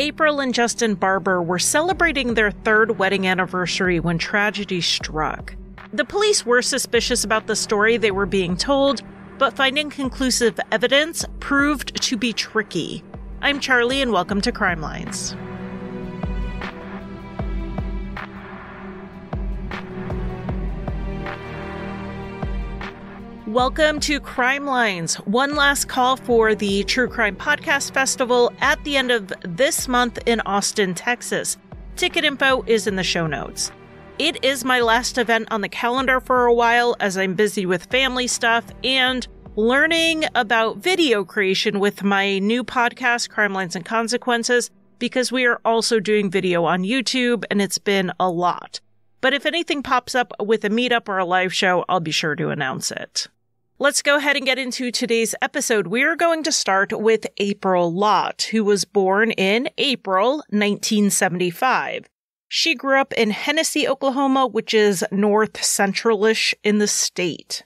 April and Justin Barber were celebrating their third wedding anniversary when tragedy struck. The police were suspicious about the story they were being told, but finding conclusive evidence proved to be tricky. I'm Charlie, and welcome to Crime Lines. Welcome to Crime Lines, one last call for the True Crime Podcast Festival at the end of this month in Austin, Texas. Ticket info is in the show notes. It is my last event on the calendar for a while as I'm busy with family stuff and learning about video creation with my new podcast, Crime Lines and Consequences, because we are also doing video on YouTube and it's been a lot. But if anything pops up with a meetup or a live show, I'll be sure to announce it. Let's go ahead and get into today's episode. We're going to start with April Lott, who was born in April 1975. She grew up in Hennessy, Oklahoma, which is north central-ish in the state.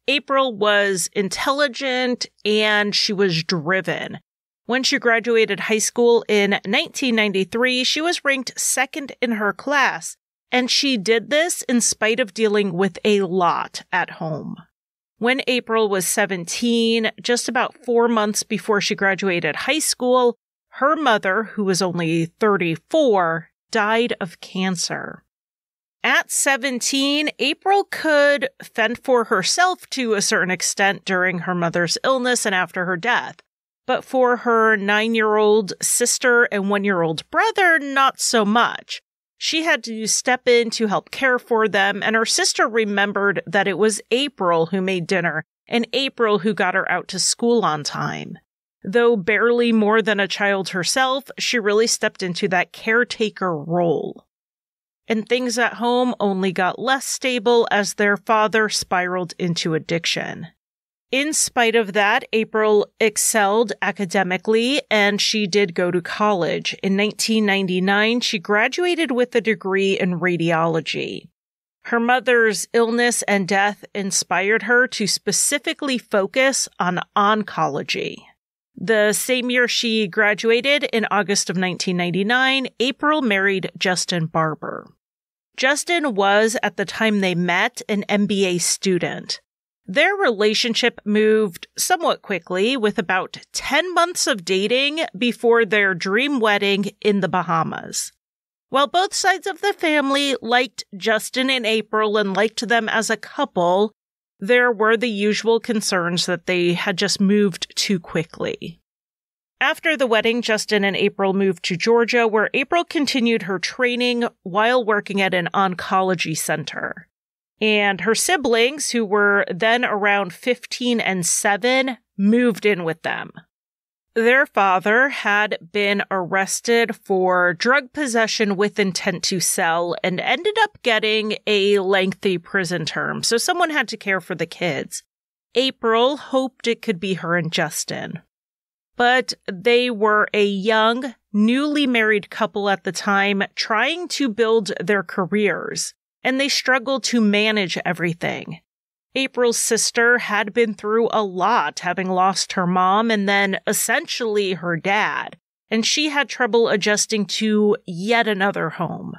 April was intelligent and she was driven. When she graduated high school in 1993, she was ranked second in her class, and she did this in spite of dealing with a lot at home. When April was 17, just about 4 months before she graduated high school, her mother, who was only 34, died of cancer. At 17, April could fend for herself to a certain extent during her mother's illness and after her death. But for her 9-year-old sister and 1-year-old brother, not so much. She had to step in to help care for them, and her sister remembered that it was April who made dinner and April who got her out to school on time. Though barely more than a child herself, she really stepped into that caretaker role. And things at home only got less stable as their father spiraled into addiction. In spite of that, April excelled academically, and she did go to college. In 1999, she graduated with a degree in radiology. Her mother's illness and death inspired her to specifically focus on oncology. The same year she graduated, in August of 1999, April married Justin Barber. Justin was, at the time they met, an MBA student. Their relationship moved somewhat quickly, with about 10 months of dating before their dream wedding in the Bahamas. While both sides of the family liked Justin and April and liked them as a couple, there were the usual concerns that they had just moved too quickly. After the wedding, Justin and April moved to Georgia, where April continued her training while working at an oncology center. And her siblings, who were then around 15 and 7, moved in with them. Their father had been arrested for drug possession with intent to sell and ended up getting a lengthy prison term, so someone had to care for the kids. April hoped it could be her and Justin. But they were a young, newly married couple at the time trying to build their careers, and they struggled to manage everything. April's sister had been through a lot, having lost her mom and then essentially her dad, and she had trouble adjusting to yet another home.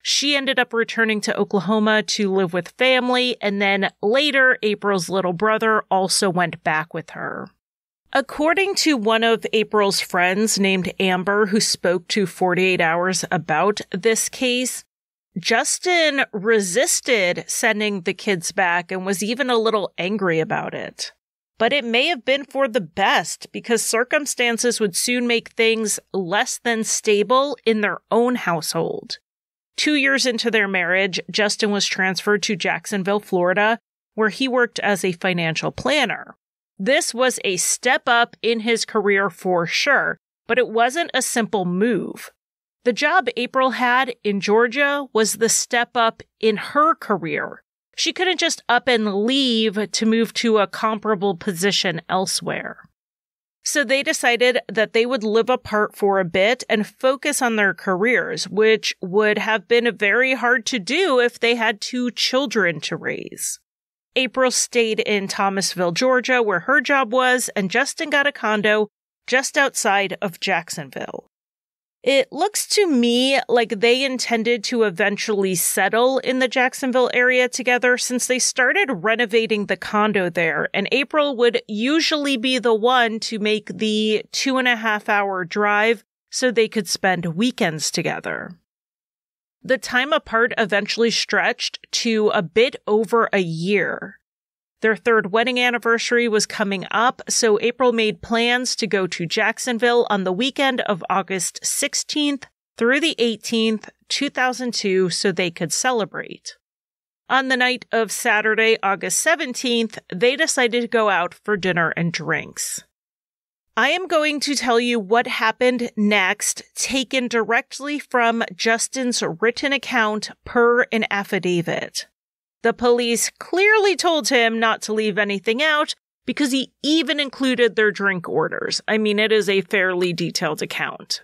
She ended up returning to Oklahoma to live with family, and then later April's little brother also went back with her. According to one of April's friends named Amber, who spoke to 48 Hours about this case, Justin resisted sending the kids back and was even a little angry about it. But it may have been for the best, because circumstances would soon make things less than stable in their own household. 2 years into their marriage, Justin was transferred to Jacksonville, Florida, where he worked as a financial planner. This was a step up in his career for sure, but it wasn't a simple move. The job April had in Georgia was the step up in her career. She couldn't just up and leave to move to a comparable position elsewhere. So they decided that they would live apart for a bit and focus on their careers, which would have been very hard to do if they had 2 children to raise. April stayed in Thomasville, Georgia, where her job was, and Justin got a condo just outside of Jacksonville. It looks to me like they intended to eventually settle in the Jacksonville area together since they started renovating the condo there, and April would usually be the one to make the 2.5-hour drive so they could spend weekends together. The time apart eventually stretched to a bit over a year. Their third wedding anniversary was coming up, so April made plans to go to Jacksonville on the weekend of August 16th through the 18th, 2002, so they could celebrate. On the night of Saturday, August 17th, they decided to go out for dinner and drinks. I am going to tell you what happened next, taken directly from Justin's written account per an affidavit. The police clearly told him not to leave anything out because he even included their drink orders. I mean, it is a fairly detailed account.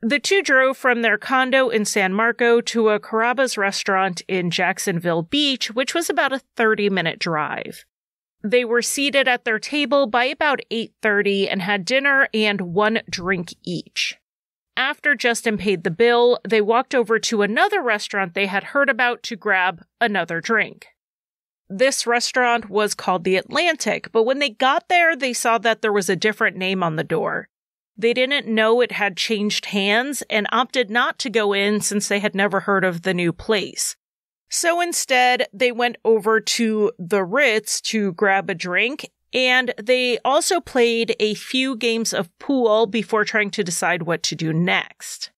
The two drove from their condo in San Marco to a Carrabba's restaurant in Jacksonville Beach, which was about a 30-minute drive. They were seated at their table by about 8:30 and had dinner and one drink each. After Justin paid the bill, they walked over to another restaurant they had heard about to grab another drink. This restaurant was called the Atlantic, but when they got there, they saw that there was a different name on the door. They didn't know it had changed hands and opted not to go in since they had never heard of the new place. So instead, they went over to the Ritz to grab a drink, and they also played a few games of pool before trying to decide what to do next.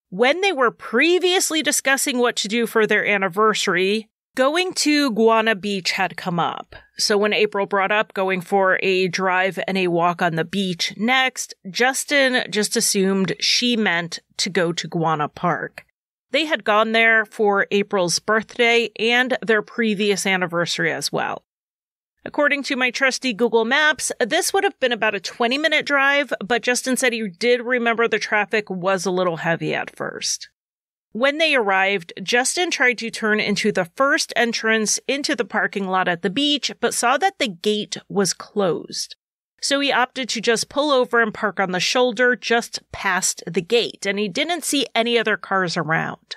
When they were previously discussing what to do for their anniversary, going to Guana Beach had come up. So when April brought up going for a drive and a walk on the beach next, Justin just assumed she meant to go to Guana Park. They had gone there for April's birthday and their previous anniversary as well. According to my trusty Google Maps, this would have been about a 20-minute drive, but Justin said he did remember the traffic was a little heavy at first. When they arrived, Justin tried to turn into the first entrance into the parking lot at the beach, but saw that the gate was closed. So he opted to just pull over and park on the shoulder just past the gate, and he didn't see any other cars around.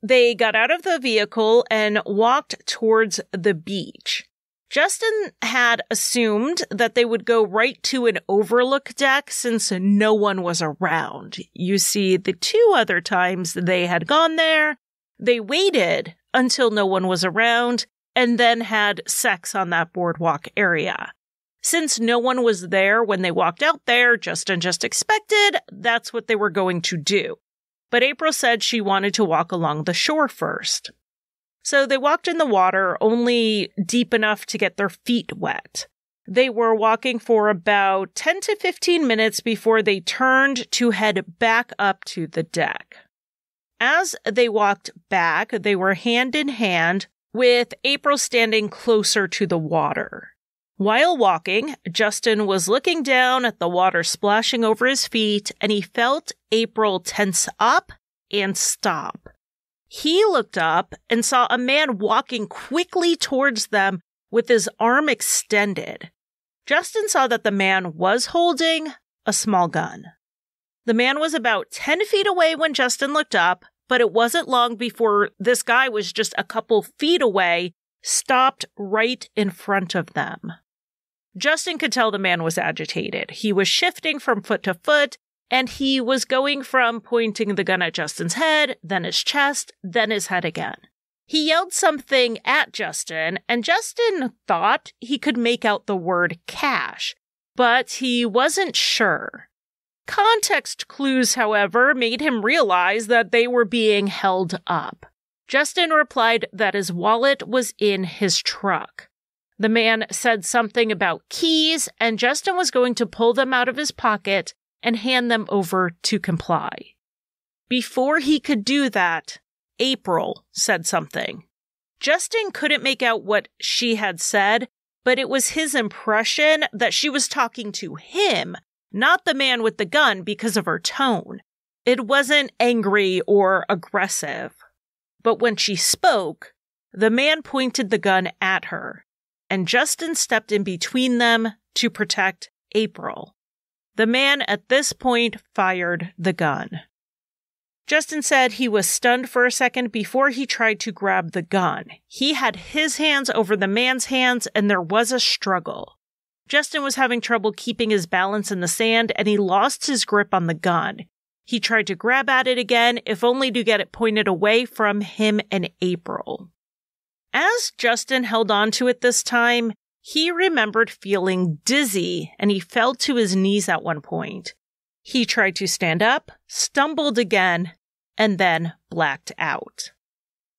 They got out of the vehicle and walked towards the beach. Justin had assumed that they would go right to an overlook deck since no one was around. You see, the two other times they had gone there, they waited until no one was around and then had sex on that boardwalk area. Since no one was there when they walked out there, Justin just expected that's what they were going to do. But April said she wanted to walk along the shore first. So they walked in the water, only deep enough to get their feet wet. They were walking for about 10 to 15 minutes before they turned to head back up to the deck. As they walked back, they were hand in hand, with April standing closer to the water. While walking, Justin was looking down at the water splashing over his feet, and he felt April tense up and stop. He looked up and saw a man walking quickly towards them with his arm extended. Justin saw that the man was holding a small gun. The man was about 10 feet away when Justin looked up, but it wasn't long before this guy was just a couple feet away, stopped right in front of them. Justin could tell the man was agitated. He was shifting from foot to foot, and he was going from pointing the gun at Justin's head, then his chest, then his head again. He yelled something at Justin, and Justin thought he could make out the word cash, but he wasn't sure. Context clues, however, made him realize that they were being held up. Justin replied that his wallet was in his truck. The man said something about keys, and Justin was going to pull them out of his pocket and hand them over to comply. Before he could do that, April said something. Justin couldn't make out what she had said, but it was his impression that she was talking to him, not the man with the gun, because of her tone. It wasn't angry or aggressive. But when she spoke, the man pointed the gun at her, and Justin stepped in between them to protect April. The man at this point fired the gun. Justin said he was stunned for a second before he tried to grab the gun. He had his hands over the man's hands, and there was a struggle. Justin was having trouble keeping his balance in the sand, and he lost his grip on the gun. He tried to grab at it again, if only to get it pointed away from him and April. As Justin held on to it this time, he remembered feeling dizzy, and he fell to his knees at one point. He tried to stand up, stumbled again, and then blacked out.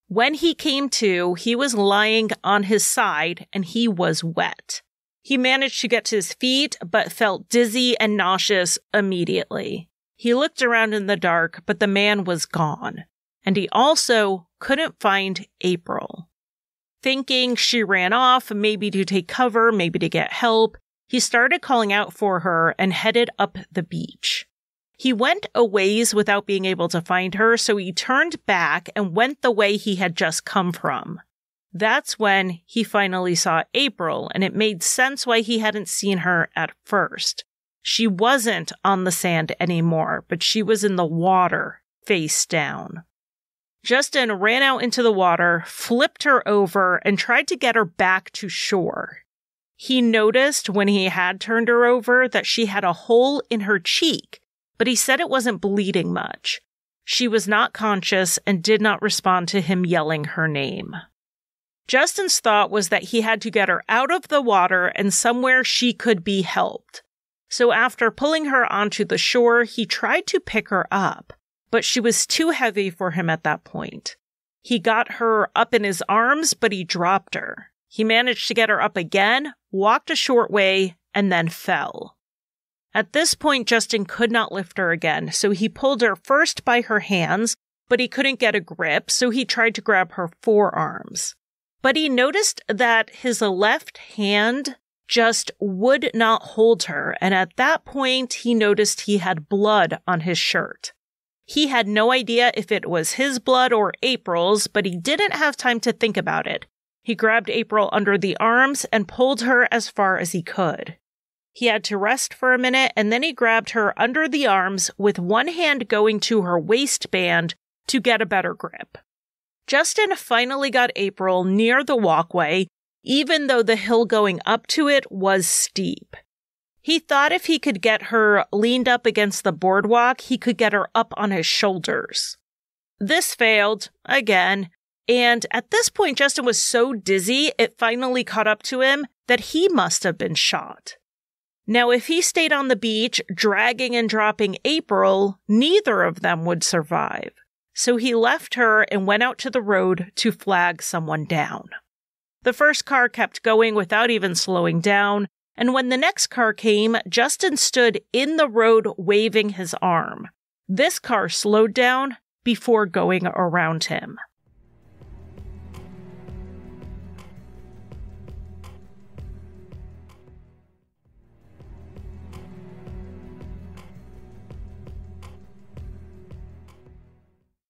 When he came to, he was lying on his side, and he was wet. He managed to get to his feet, but felt dizzy and nauseous immediately. He looked around in the dark, but the man was gone, and he also couldn't find April. Thinking she ran off, maybe to take cover, maybe to get help, he started calling out for her and headed up the beach. He went a ways without being able to find her, so he turned back and went the way he had just come from. That's when he finally saw April, and it made sense why he hadn't seen her at first. She wasn't on the sand anymore, but she was in the water, face down. Justin ran out into the water, flipped her over, and tried to get her back to shore. He noticed when he had turned her over that she had a hole in her cheek, but he said it wasn't bleeding much. She was not conscious and did not respond to him yelling her name. Justin's thought was that he had to get her out of the water and somewhere she could be helped. So after pulling her onto the shore, he tried to pick her up, but she was too heavy for him at that point. He got her up in his arms, but he dropped her. He managed to get her up again, walked a short way, and then fell. At this point, Justin could not lift her again, so he pulled her first by her hands, but he couldn't get a grip, so he tried to grab her forearms. But he noticed that his left hand just would not hold her, and at that point, he noticed he had blood on his shirt. He had no idea if it was his blood or April's, but he didn't have time to think about it. He grabbed April under the arms and pulled her as far as he could. He had to rest for a minute, and then he grabbed her under the arms with one hand going to her waistband to get a better grip. Justin finally got April near the walkway, even though the hill going up to it was steep. He thought if he could get her leaned up against the boardwalk, he could get her up on his shoulders. This failed, again, and at this point Justin was so dizzy it finally caught up to him that he must have been shot. Now, if he stayed on the beach, dragging and dropping April, neither of them would survive. So he left her and went out to the road to flag someone down. The first car kept going without even slowing down, and when the next car came, Justin stood in the road waving his arm. This car slowed down before going around him.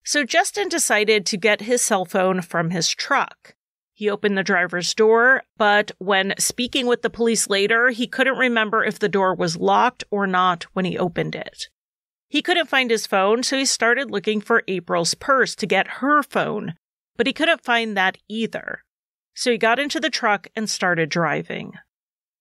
So Justin decided to get his cell phone from his truck. He opened the driver's door, but when speaking with the police later, he couldn't remember if the door was locked or not when he opened it. He couldn't find his phone, so he started looking for April's purse to get her phone, but he couldn't find that either. So he got into the truck and started driving.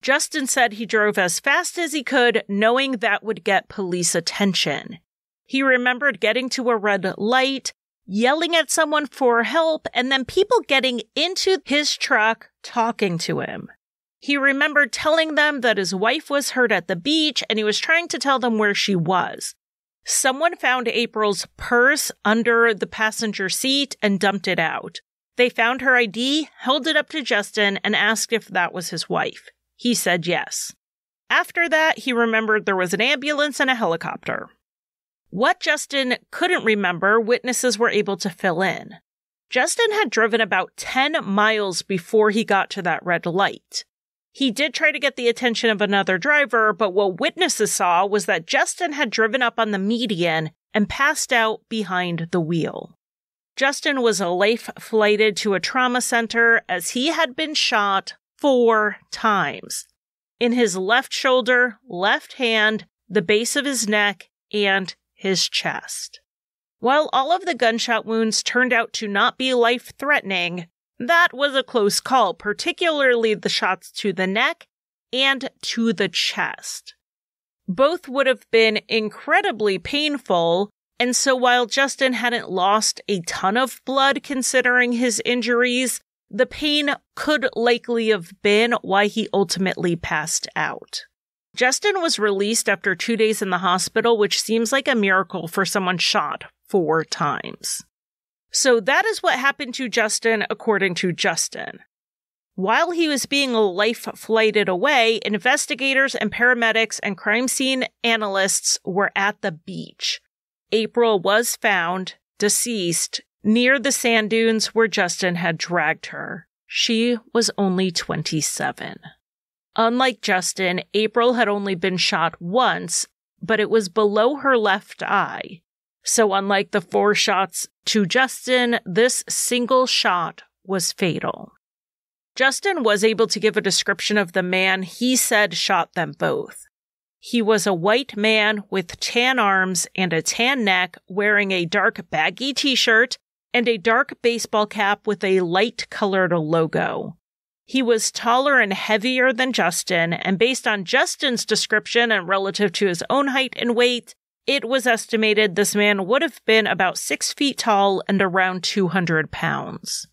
Justin said he drove as fast as he could, knowing that would get police attention. He remembered getting to a red light, yelling at someone for help, and then people getting into his truck talking to him. He remembered telling them that his wife was hurt at the beach, and he was trying to tell them where she was. Someone found April's purse under the passenger seat and dumped it out. They found her ID, held it up to Justin, and asked if that was his wife. He said yes. After that, he remembered there was an ambulance and a helicopter. What Justin couldn't remember, witnesses were able to fill in. Justin had driven about 10 miles before he got to that red light. He did try to get the attention of another driver, but what witnesses saw was that Justin had driven up on the median and passed out behind the wheel. Justin was life-flighted to a trauma center as he had been shot 4 times. In his left shoulder, left hand, the base of his neck, and his chest. While all of the gunshot wounds turned out to not be life-threatening, that was a close call, particularly the shots to the neck and to the chest. Both would have been incredibly painful, and so while Justin hadn't lost a ton of blood considering his injuries, the pain could likely have been why he ultimately passed out. Justin was released after 2 days in the hospital, which seems like a miracle for someone shot 4 times. So that is what happened to Justin, according to Justin. While he was being life-flighted away, investigators and paramedics and crime scene analysts were at the beach. April was found, deceased, near the sand dunes where Justin had dragged her. She was only 27. Unlike Justin, April had only been shot once, but it was below her left eye. So unlike the 4 shots to Justin, this single shot was fatal. Justin was able to give a description of the man he said shot them both. He was a white man with tan arms and a tan neck, wearing a dark baggy t-shirt and a dark baseball cap with a light-colored logo. He was taller and heavier than Justin, and based on Justin's description and relative to his own height and weight, it was estimated this man would have been about 6 feet tall and around 200 pounds.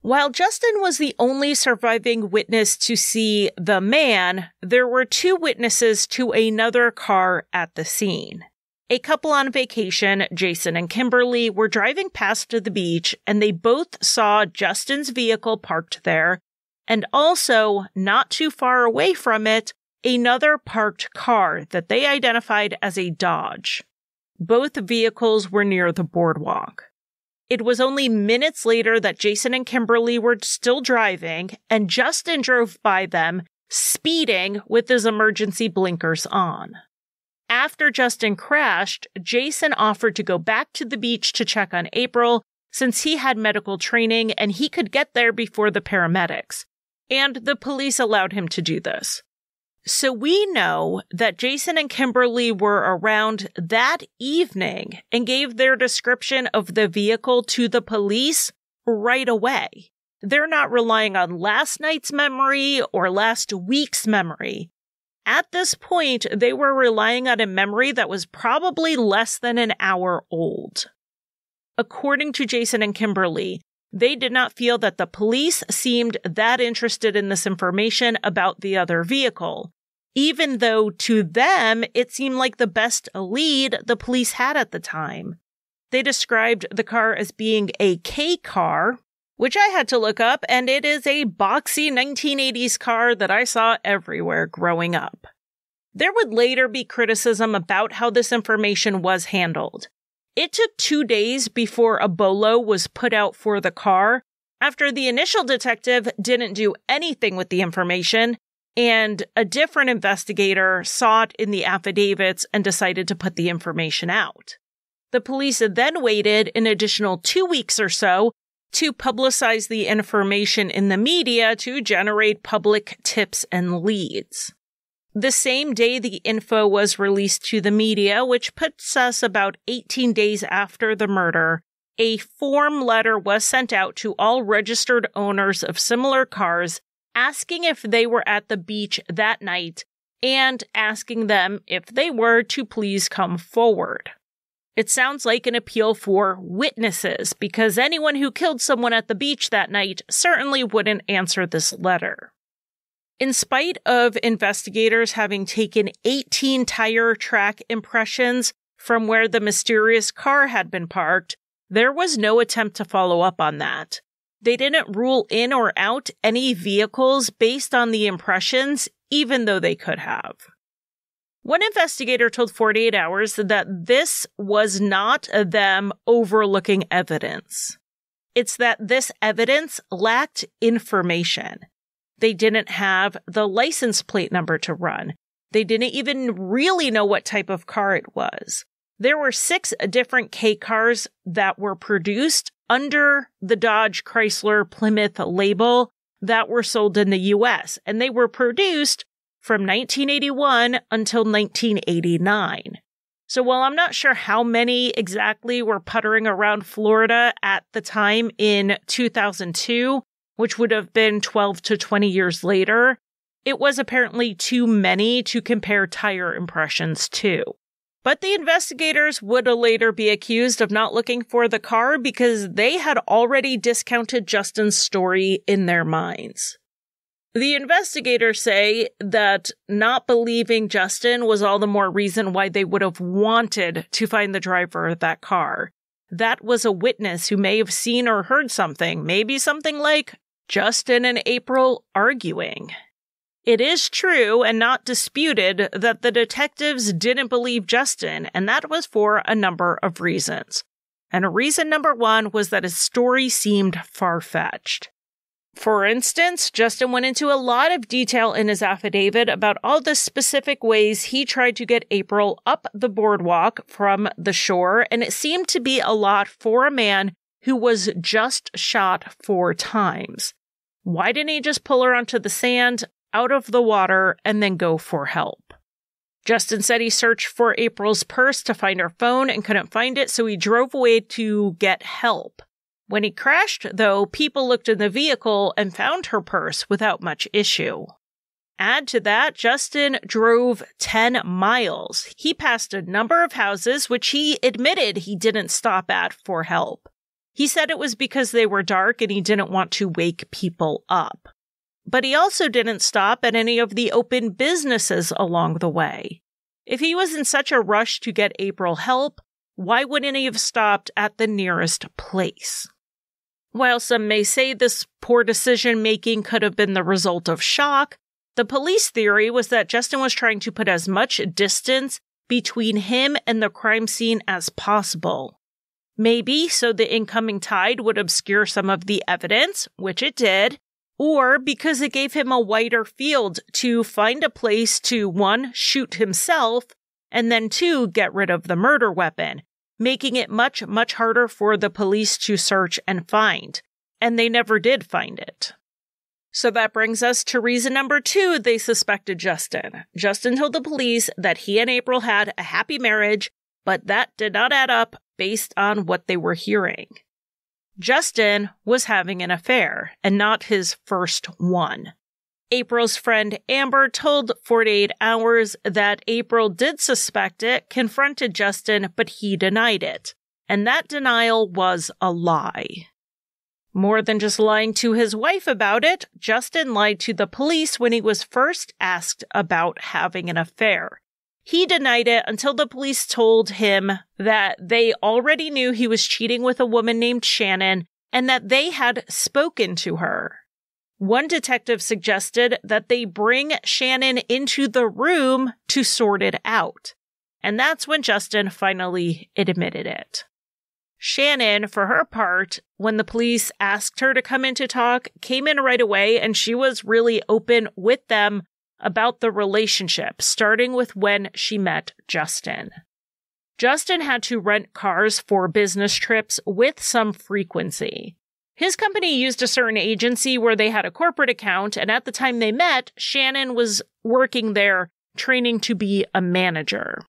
While Justin was the only surviving witness to see the man, there were 2 witnesses to another car at the scene. A couple on vacation, Jason and Kimberly, were driving past the beach, and they both saw Justin's vehicle parked there, and also, not too far away from it, another parked car that they identified as a Dodge. Both vehicles were near the boardwalk. It was only minutes later that Jason and Kimberly were still driving, and Justin drove by them, speeding with his emergency blinkers on. After Justin crashed, Jason offered to go back to the beach to check on April, since he had medical training and he could get there before the paramedics, and the police allowed him to do this. So we know that Jason and Kimberly were around that evening and gave their description of the vehicle to the police right away. They're not relying on last night's memory or last week's memory. At this point, they were relying on a memory that was probably less than an hour old. According to Jason and Kimberly, they did not feel that the police seemed that interested in this information about the other vehicle, even though to them it seemed like the best lead the police had at the time. They described the car as being a K car, which I had to look up, and it is a boxy 1980s car that I saw everywhere growing up. There would later be criticism about how this information was handled. It took 2 days before a bolo was put out for the car, after the initial detective didn't do anything with the information, and a different investigator saw it in the affidavits and decided to put the information out. The police then waited an additional 2 weeks or so to publicize the information in the media to generate public tips and leads. The same day the info was released to the media, which puts us about 18 days after the murder, a form letter was sent out to all registered owners of similar cars asking if they were at the beach that night and asking them, if they were, to please come forward. It sounds like an appeal for witnesses, because anyone who killed someone at the beach that night certainly wouldn't answer this letter. In spite of investigators having taken 18 tire track impressions from where the mysterious car had been parked, there was no attempt to follow up on that. They didn't rule in or out any vehicles based on the impressions, even though they could have. One investigator told 48 Hours that this was not them overlooking evidence. It's that this evidence lacked information. They didn't have the license plate number to run. They didn't even really know what type of car it was. There were 6 different K cars that were produced under the Dodge Chrysler Plymouth label that were sold in the U.S., and they were produced from 1981 until 1989. So while I'm not sure how many exactly were puttering around Florida at the time in 2002, which would have been 12 to 20 years later, it was apparently too many to compare tire impressions to. But the investigators would later be accused of not looking for the car because they had already discounted Justin's story in their minds. The investigators say that not believing Justin was all the more reason why they would have wanted to find the driver of that car. That was a witness who may have seen or heard something, maybe something like Justin and April arguing. It is true and not disputed that the detectives didn't believe Justin, and that was for a number of reasons. And reason number one was that his story seemed far-fetched. For instance, Justin went into a lot of detail in his affidavit about all the specific ways he tried to get April up the boardwalk from the shore, and it seemed to be a lot for a man who was just shot 4 times. Why didn't he just pull her onto the sand, out of the water, and then go for help? Justin said he searched for April's purse to find her phone and couldn't find it, so he drove away to get help. When he crashed, though, people looked in the vehicle and found her purse without much issue. Add to that, Justin drove 10 miles. He passed a number of houses, which he admitted he didn't stop at for help. He said it was because they were dark and he didn't want to wake people up. But he also didn't stop at any of the open businesses along the way. If he was in such a rush to get April help, why wouldn't he have stopped at the nearest place? While some may say this poor decision-making could have been the result of shock, the police theory was that Justin was trying to put as much distance between him and the crime scene as possible. Maybe so the incoming tide would obscure some of the evidence, which it did, or because it gave him a wider field to find a place to, 1, shoot himself, and then 2, get rid of the murder weapon, making it much, much harder for the police to search and find. And they never did find it. So that brings us to reason number 2 they suspected Justin. Justin told the police that he and April had a happy marriage, but that did not add up based on what they were hearing. Justin was having an affair, and not his first one. April's friend Amber told 48 Hours that April did suspect it, confronted Justin, but he denied it. And that denial was a lie. More than just lying to his wife about it, Justin lied to the police when he was first asked about having an affair. He denied it until the police told him that they already knew he was cheating with a woman named Shannon and that they had spoken to her. One detective suggested that they bring Shannon into the room to sort it out. And that's when Justin finally admitted it. Shannon, for her part, when the police asked her to come in to talk, came in right away, and she was really open with them about the relationship, starting with when she met Justin. Justin had to rent cars for business trips with some frequency. His company used a certain agency where they had a corporate account, and at the time they met, Shannon was working there, training to be a manager.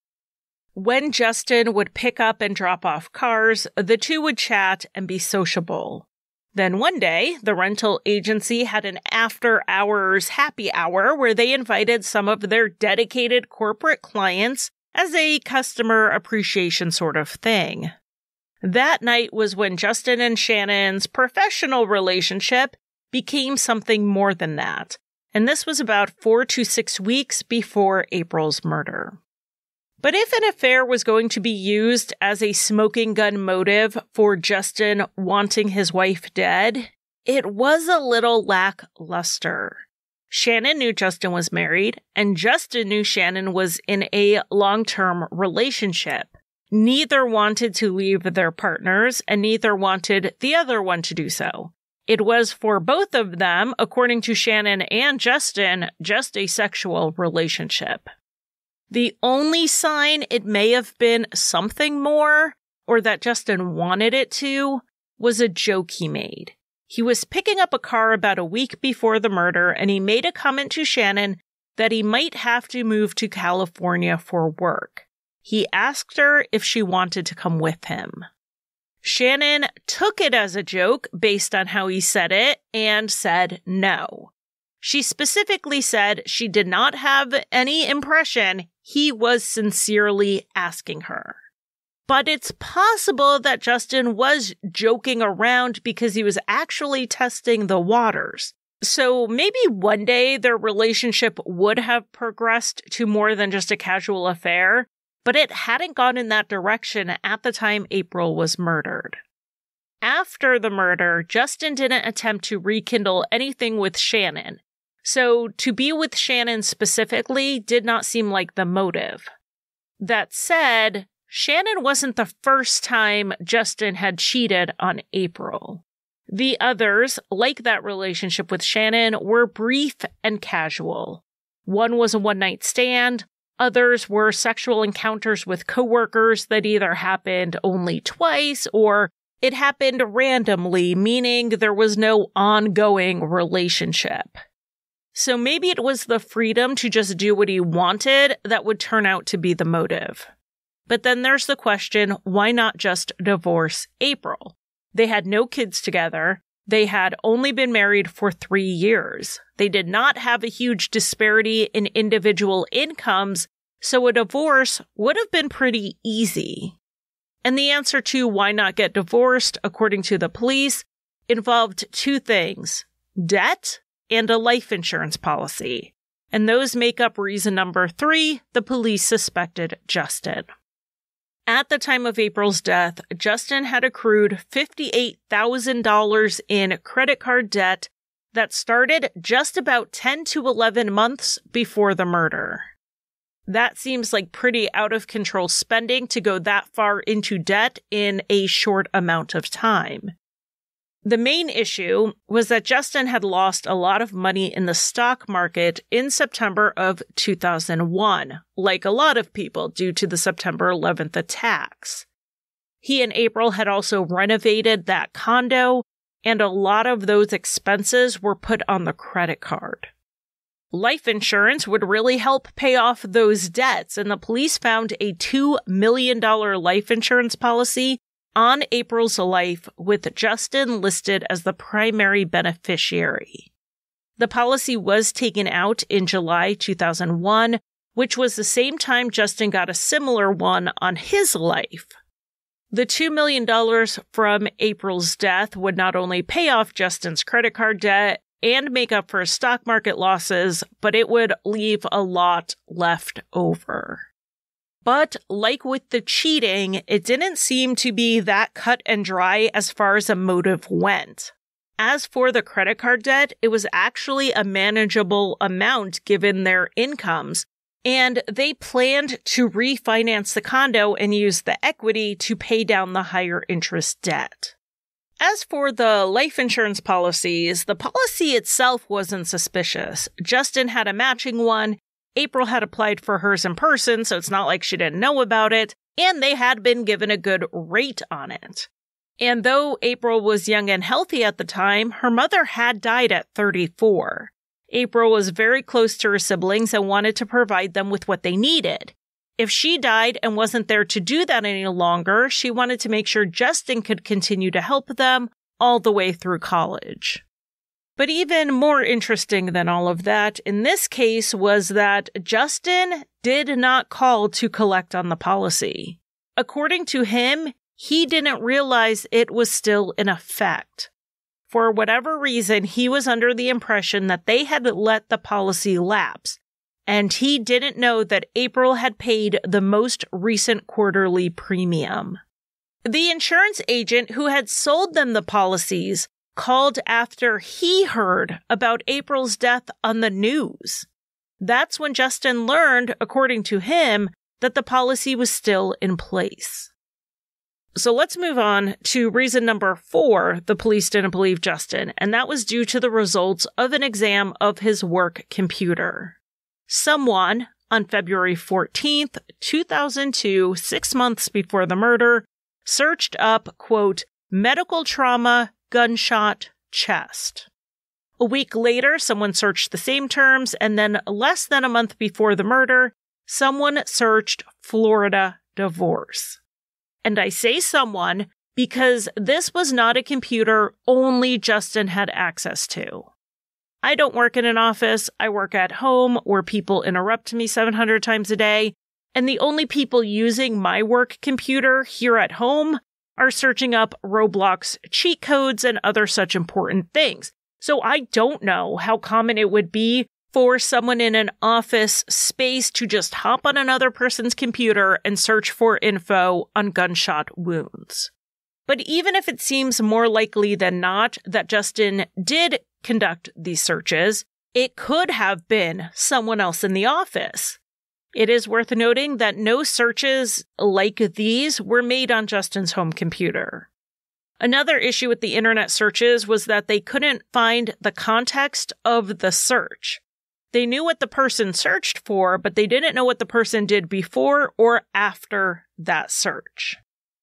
When Justin would pick up and drop off cars, the two would chat and be sociable. Then one day, the rental agency had an after-hours happy hour where they invited some of their dedicated corporate clients as a customer appreciation sort of thing. That night was when Justin and Shannon's professional relationship became something more than that, and this was about 4 to 6 weeks before April's murder. But if an affair was going to be used as a smoking gun motive for Justin wanting his wife dead, it was a little lackluster. Shannon knew Justin was married, and Justin knew Shannon was in a long-term relationship. Neither wanted to leave their partners, and neither wanted the other one to do so. It was for both of them, according to Shannon and Justin, just a sexual relationship. The only sign it may have been something more, or that Justin wanted it to, was a joke he made. He was picking up a car about a week before the murder, and he made a comment to Shannon that he might have to move to California for work. He asked her if she wanted to come with him. Shannon took it as a joke based on how he said it and said no. She specifically said she did not have any impression he was sincerely asking her. But it's possible that Justin was joking around because he was actually testing the waters. So maybe one day their relationship would have progressed to more than just a casual affair, but it hadn't gone in that direction at the time April was murdered. After the murder, Justin didn't attempt to rekindle anything with Shannon. So to be with Shannon specifically did not seem like the motive. That said, Shannon wasn't the first time Justin had cheated on April. The others, like that relationship with Shannon, were brief and casual. One was a one-night stand. Others were sexual encounters with coworkers that either happened only twice or it happened randomly, meaning there was no ongoing relationship. So maybe it was the freedom to just do what he wanted that would turn out to be the motive. But then there's the question, why not just divorce April? They had no kids together. They had only been married for 3 years. They did not have a huge disparity in individual incomes, so a divorce would have been pretty easy. And the answer to why not get divorced, according to the police, involved 2 things: debt and a life insurance policy. And those make up reason number 3, the police suspected Justin. At the time of April's death, Justin had accrued $58,000 in credit card debt that started just about 10 to 11 months before the murder. That seems like pretty out of control spending to go that far into debt in a short amount of time. The main issue was that Justin had lost a lot of money in the stock market in September of 2001, like a lot of people due to the September 11th attacks. He and April had also renovated that condo, and a lot of those expenses were put on the credit card. Life insurance would really help pay off those debts, and the police found a $2 million life insurance policy on April's life with Justin listed as the primary beneficiary. The policy was taken out in July 2001, which was the same time Justin got a similar one on his life. The $2 million from April's death would not only pay off Justin's credit card debt and make up for his stock market losses, but it would leave a lot left over. But like with the cheating, it didn't seem to be that cut and dry as far as a motive went. As for the credit card debt, it was actually a manageable amount given their incomes, and they planned to refinance the condo and use the equity to pay down the higher interest debt. As for the life insurance policies, the policy itself wasn't suspicious. Justin had a matching one. April had applied for hers in person, so it's not like she didn't know about it, and they had been given a good rate on it. And though April was young and healthy at the time, her mother had died at 34. April was very close to her siblings and wanted to provide them with what they needed. If she died and wasn't there to do that any longer, she wanted to make sure Justin could continue to help them all the way through college. But even more interesting than all of that in this case was that Justin did not call to collect on the policy. According to him, he didn't realize it was still in effect. For whatever reason, he was under the impression that they had let the policy lapse, and he didn't know that April had paid the most recent quarterly premium. The insurance agent who had sold them the policies called after he heard about April's death on the news. That's when Justin learned, according to him, that the policy was still in place. So let's move on to reason number 4 the police didn't believe Justin, and that was due to the results of an exam of his work computer. Someone, on February 14th, 2002, 6 months before the murder, searched up, quote, medical trauma, gunshot, chest. A week later, someone searched the same terms, and then less than a month before the murder, someone searched Florida divorce. And I say someone because this was not a computer only Justin had access to. I don't work in an office. I work at home where people interrupt me 700 times a day. And the only people using my work computer here at home are searching up Roblox cheat codes and other such important things. So I don't know how common it would be for someone in an office space to just hop on another person's computer and search for info on gunshot wounds. But even if it seems more likely than not that Justin did conduct these searches, it could have been someone else in the office. It is worth noting that no searches like these were made on Justin's home computer. Another issue with the internet searches was that they couldn't find the context of the search. They knew what the person searched for, but they didn't know what the person did before or after that search.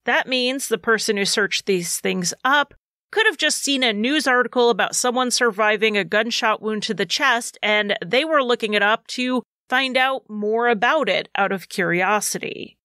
That means the person who searched these things up could have just seen a news article about someone surviving a gunshot wound to the chest, and they were looking it up to find out more about it out of curiosity.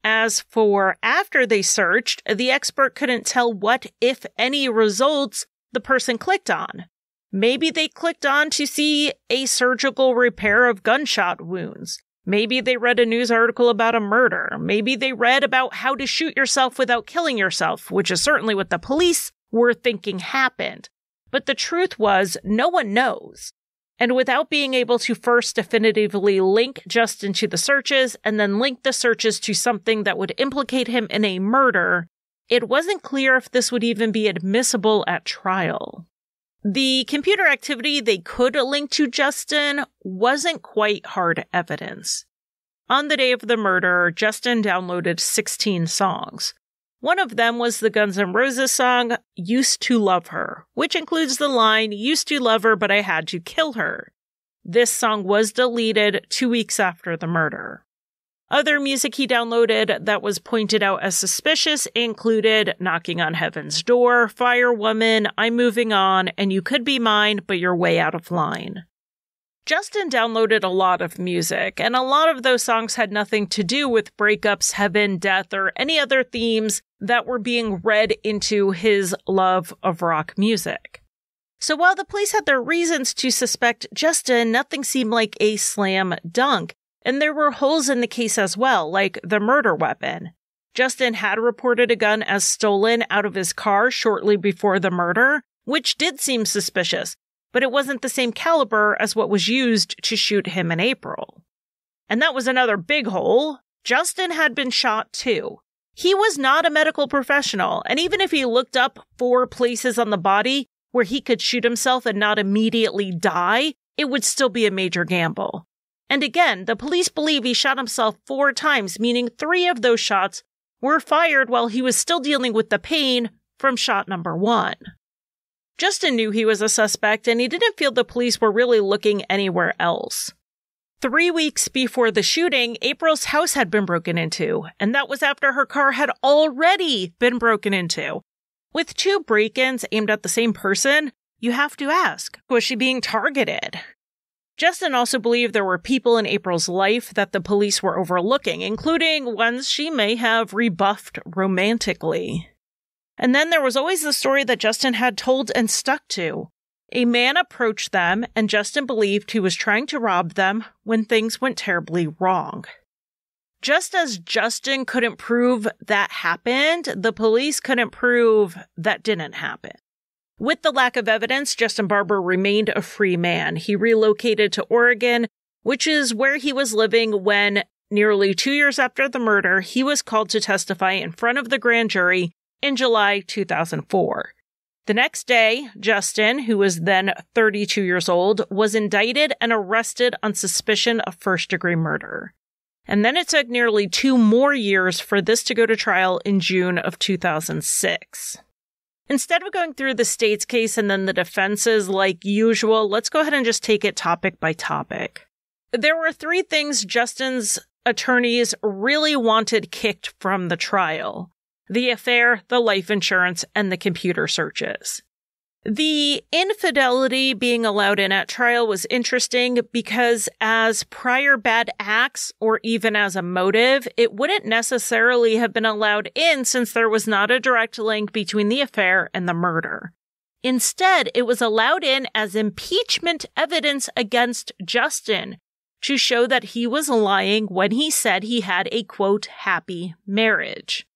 As for after they searched, the expert couldn't tell what, if any, results the person clicked on. Maybe they clicked on to see a surgical repair of gunshot wounds. Maybe they read a news article about a murder. Maybe they read about how to shoot yourself without killing yourself, which is certainly what the police were thinking happened. But the truth was, no one knows. And without being able to first definitively link Justin to the searches and then link the searches to something that would implicate him in a murder, it wasn't clear if this would even be admissible at trial. The computer activity they could link to Justin wasn't quite hard evidence. On the day of the murder, Justin downloaded 16 songs. One of them was the Guns N' Roses song, Used to Love Her, which includes the line, used to love her, but I had to kill her. This song was deleted 2 weeks after the murder. Other music he downloaded that was pointed out as suspicious included Knocking on Heaven's Door, Firewoman, I'm Moving On, and You Could Be Mine, But You're Way Out of Line. Justin downloaded a lot of music, and a lot of those songs had nothing to do with breakups, heaven, death, or any other themes that were being read into his love of rock music. So while the police had their reasons to suspect Justin, nothing seemed like a slam dunk. And there were holes in the case as well, like the murder weapon. Justin had reported a gun as stolen out of his car shortly before the murder, which did seem suspicious, but it wasn't the same caliber as what was used to shoot him in April. And that was another big hole. Justin had been shot too. He was not a medical professional, and even if he looked up 4 places on the body where he could shoot himself and not immediately die, it would still be a major gamble. And again, the police believe he shot himself 4 times, meaning 3 of those shots were fired while he was still dealing with the pain from shot number 1. Justin knew he was a suspect, and he didn't feel the police were really looking anywhere else. 3 weeks before the shooting, April's house had been broken into, and that was after her car had already been broken into. With 2 break-ins aimed at the same person, you have to ask, was she being targeted? Justin also believed there were people in April's life that the police were overlooking, including ones she may have rebuffed romantically. And then there was always the story that Justin had told and stuck to. A man approached them, and Justin believed he was trying to rob them when things went terribly wrong. Just as Justin couldn't prove that happened, the police couldn't prove that didn't happen. With the lack of evidence, Justin Barber remained a free man. He relocated to Oregon, which is where he was living when, nearly 2 years after the murder, he was called to testify in front of the grand jury in July 2004. The next day, Justin, who was then 32 years old, was indicted and arrested on suspicion of first-degree murder. And then it took nearly 2 more years for this to go to trial in June of 2006. Instead of going through the state's case and then the defenses like usual, let's go ahead and just take it topic by topic. There were 3 things Justin's attorneys really wanted kicked from the trial: the affair, the life insurance, and the computer searches. The infidelity being allowed in at trial was interesting because as prior bad acts or even as a motive, it wouldn't necessarily have been allowed in since there was not a direct link between the affair and the murder. Instead, it was allowed in as impeachment evidence against Justin to show that he was lying when he said he had a, quote, happy marriage.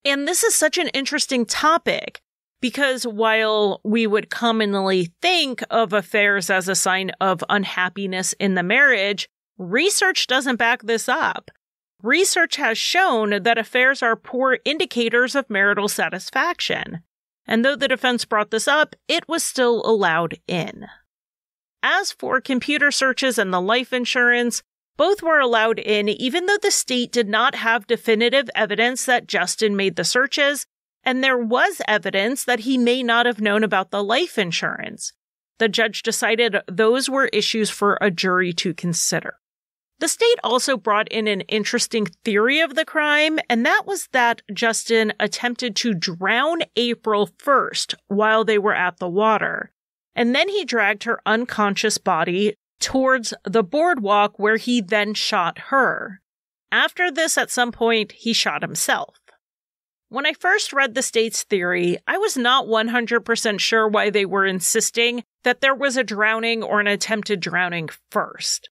And this is such an interesting topic. Because while we would commonly think of affairs as a sign of unhappiness in the marriage, research doesn't back this up. Research has shown that affairs are poor indicators of marital satisfaction. And though the defense brought this up, it was still allowed in. As for computer searches and the life insurance, both were allowed in even though the state did not have definitive evidence that Justin made the searches, and there was evidence that he may not have known about the life insurance. The judge decided those were issues for a jury to consider. The state also brought in an interesting theory of the crime, and that was that Justin attempted to drown April first while they were at the water, and then he dragged her unconscious body towards the boardwalk where he then shot her. After this, at some point, he shot himself. When I first read the state's theory, I was not 100% sure why they were insisting that there was a drowning or an attempted drowning first.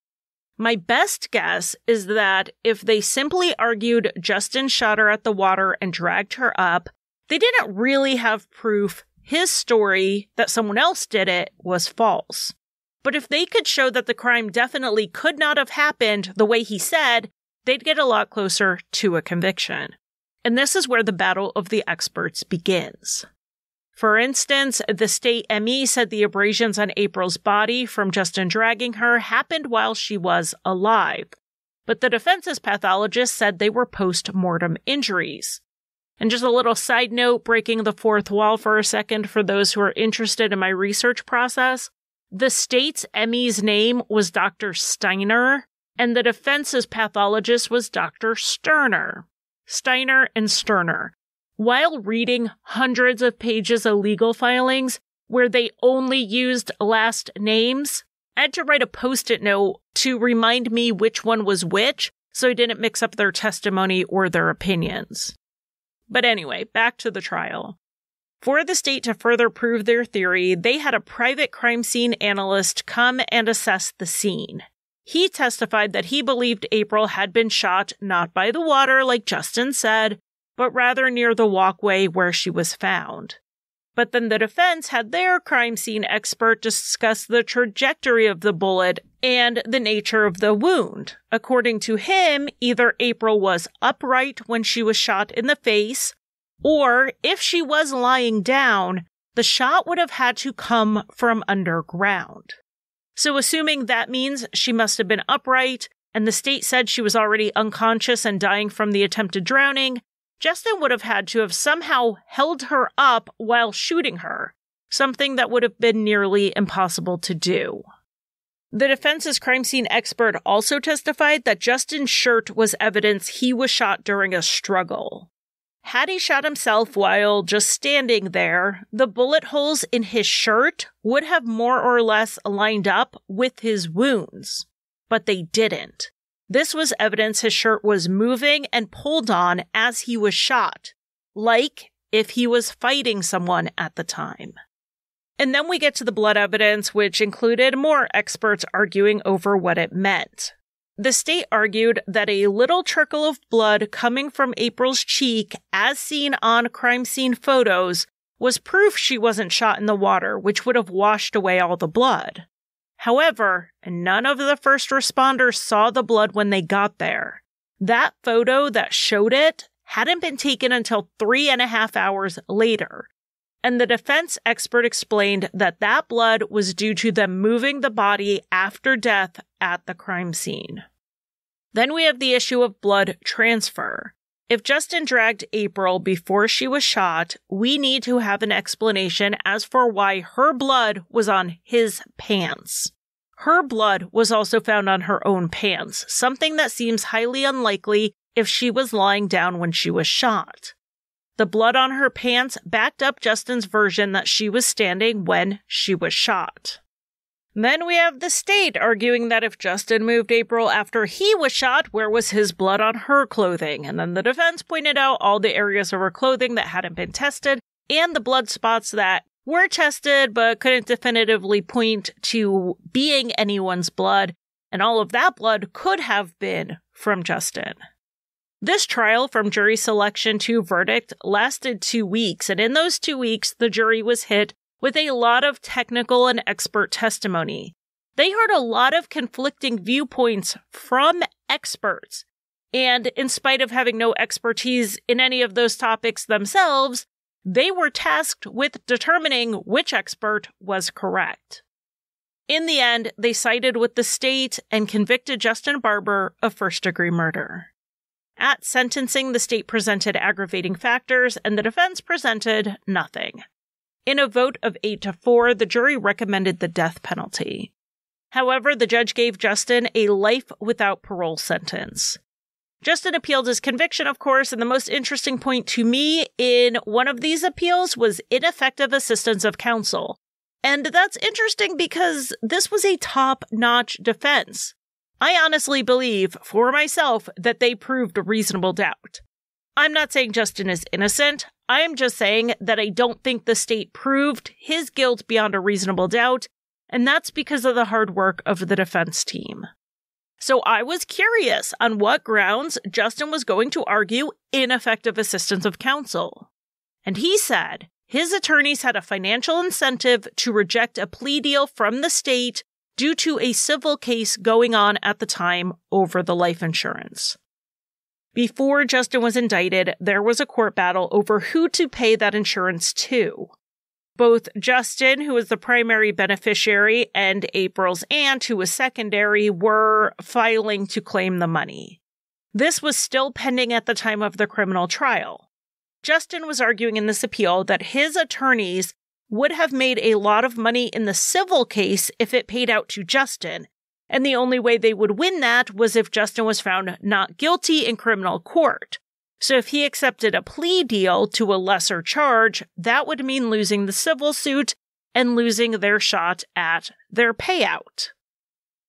My best guess is that if they simply argued Justin shot her at the water and dragged her up, they didn't really have proof his story that someone else did it was false. But if they could show that the crime definitely could not have happened the way he said, they'd get a lot closer to a conviction. And this is where the battle of the experts begins. For instance, the state ME said the abrasions on April's body from Justin dragging her happened while she was alive, but the defense's pathologist said they were post-mortem injuries. And just a little side note, breaking the fourth wall for a second for those who are interested in my research process, the state's ME's name was Dr. Steiner, and the defense's pathologist was Dr. Sterner. Steiner and Sterner. While reading hundreds of pages of legal filings where they only used last names, I had to write a post-it note to remind me which one was which, so I didn't mix up their testimony or their opinions. But anyway, back to the trial. For the state to further prove their theory, they had a private crime scene analyst come and assess the scene. He testified that he believed April had been shot not by the water like Justin said, but rather near the walkway where she was found. But then the defense had their crime scene expert discuss the trajectory of the bullet and the nature of the wound. According to him, either April was upright when she was shot in the face, or if she was lying down, the shot would have had to come from underground. So assuming that means she must have been upright, and the state said she was already unconscious and dying from the attempted drowning, Justin would have had to have somehow held her up while shooting her, something that would have been nearly impossible to do. The defense's crime scene expert also testified that Justin's shirt was evidence he was shot during a struggle. Had he shot himself while just standing there, the bullet holes in his shirt would have more or less lined up with his wounds. But they didn't. This was evidence his shirt was moving and pulled on as he was shot, like if he was fighting someone at the time. And then we get to the blood evidence, which included more experts arguing over what it meant. The state argued that a little trickle of blood coming from April's cheek, as seen on crime scene photos, was proof she wasn't shot in the water, which would have washed away all the blood. However, none of the first responders saw the blood when they got there. That photo that showed it hadn't been taken until 3.5 hours later. And the defense expert explained that that blood was due to them moving the body after death at the crime scene. Then we have the issue of blood transfer. If Justin dragged April before she was shot, we need to have an explanation as for why her blood was on his pants. Her blood was also found on her own pants, something that seems highly unlikely if she was lying down when she was shot. The blood on her pants backed up Justin's version that she was standing when she was shot. Then we have the state arguing that if Justin moved April after he was shot, where was his blood on her clothing? And then the defense pointed out all the areas of her clothing that hadn't been tested and the blood spots that were tested but couldn't definitively point to being anyone's blood, and all of that blood could have been from Justin. This trial, from jury selection to verdict, lasted 2 weeks, and in those 2 weeks, the jury was hit with a lot of technical and expert testimony. They heard a lot of conflicting viewpoints from experts, and in spite of having no expertise in any of those topics themselves, they were tasked with determining which expert was correct. In the end, they sided with the state and convicted Justin Barber of first-degree murder. At sentencing, the state presented aggravating factors, and the defense presented nothing. In a vote of 8-4, the jury recommended the death penalty. However, the judge gave Justin a life without parole sentence. Justin appealed his conviction, of course, and the most interesting point to me in one of these appeals was ineffective assistance of counsel. And that's interesting because this was a top-notch defense. I honestly believe, for myself, that they proved reasonable doubt. I'm not saying Justin is innocent. I am just saying that I don't think the state proved his guilt beyond a reasonable doubt, and that's because of the hard work of the defense team. So I was curious on what grounds Justin was going to argue ineffective assistance of counsel. And he said his attorneys had a financial incentive to reject a plea deal from the state due to a civil case going on at the time over the life insurance. Before Justin was indicted, there was a court battle over who to pay that insurance to. Both Justin, who was the primary beneficiary, and April's aunt, who was secondary, were filing to claim the money. This was still pending at the time of the criminal trial. Justin was arguing in this appeal that his attorneys would have made a lot of money in the civil case if it paid out to Justin, and the only way they would win that was if Justin was found not guilty in criminal court. So if he accepted a plea deal to a lesser charge, that would mean losing the civil suit and losing their shot at their payout.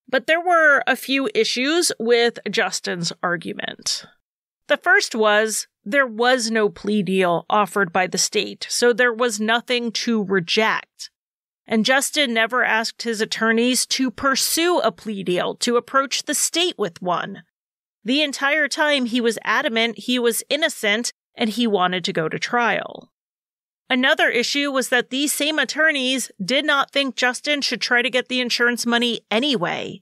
But there were a few issues with Justin's argument. The first was there was no plea deal offered by the state, so there was nothing to reject. And Justin never asked his attorneys to pursue a plea deal, to approach the state with one. The entire time he was adamant he was innocent and he wanted to go to trial. Another issue was that these same attorneys did not think Justin should try to get the insurance money anyway.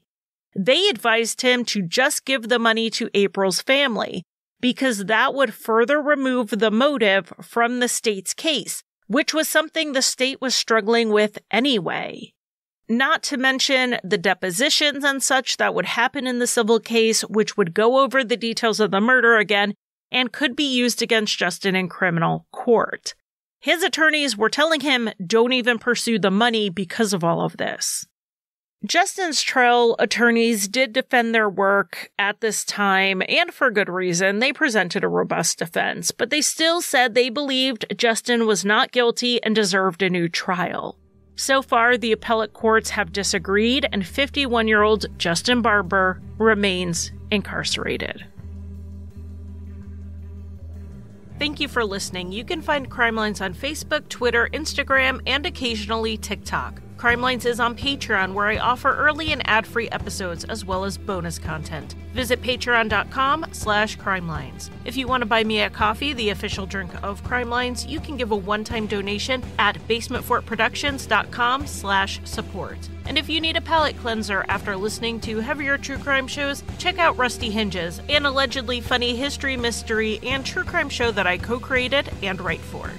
They advised him to just give the money to April's family, because that would further remove the motive from the state's case, which was something the state was struggling with anyway. Not to mention the depositions and such that would happen in the civil case, which would go over the details of the murder again and could be used against Justin in criminal court. His attorneys were telling him, don't even pursue the money because of all of this. Justin's trial attorneys did defend their work at this time, and for good reason. They presented a robust defense, but they still said they believed Justin was not guilty and deserved a new trial. So far, the appellate courts have disagreed, and 51-year-old Justin Barber remains incarcerated. Thank you for listening. You can find Crime Lines on Facebook, Twitter, Instagram, and occasionally TikTok. Crime Lines is on Patreon, where I offer early and ad-free episodes as well as bonus content. Visit patreon.com/crimelines. If you want to buy me a coffee, the official drink of Crime Lines, you can give a one-time donation at basementfortproductions.com/support. And if you need a palate cleanser after listening to heavier true crime shows, check out Rusty Hinges, an allegedly funny history, mystery, and true crime show that I co-created and write for.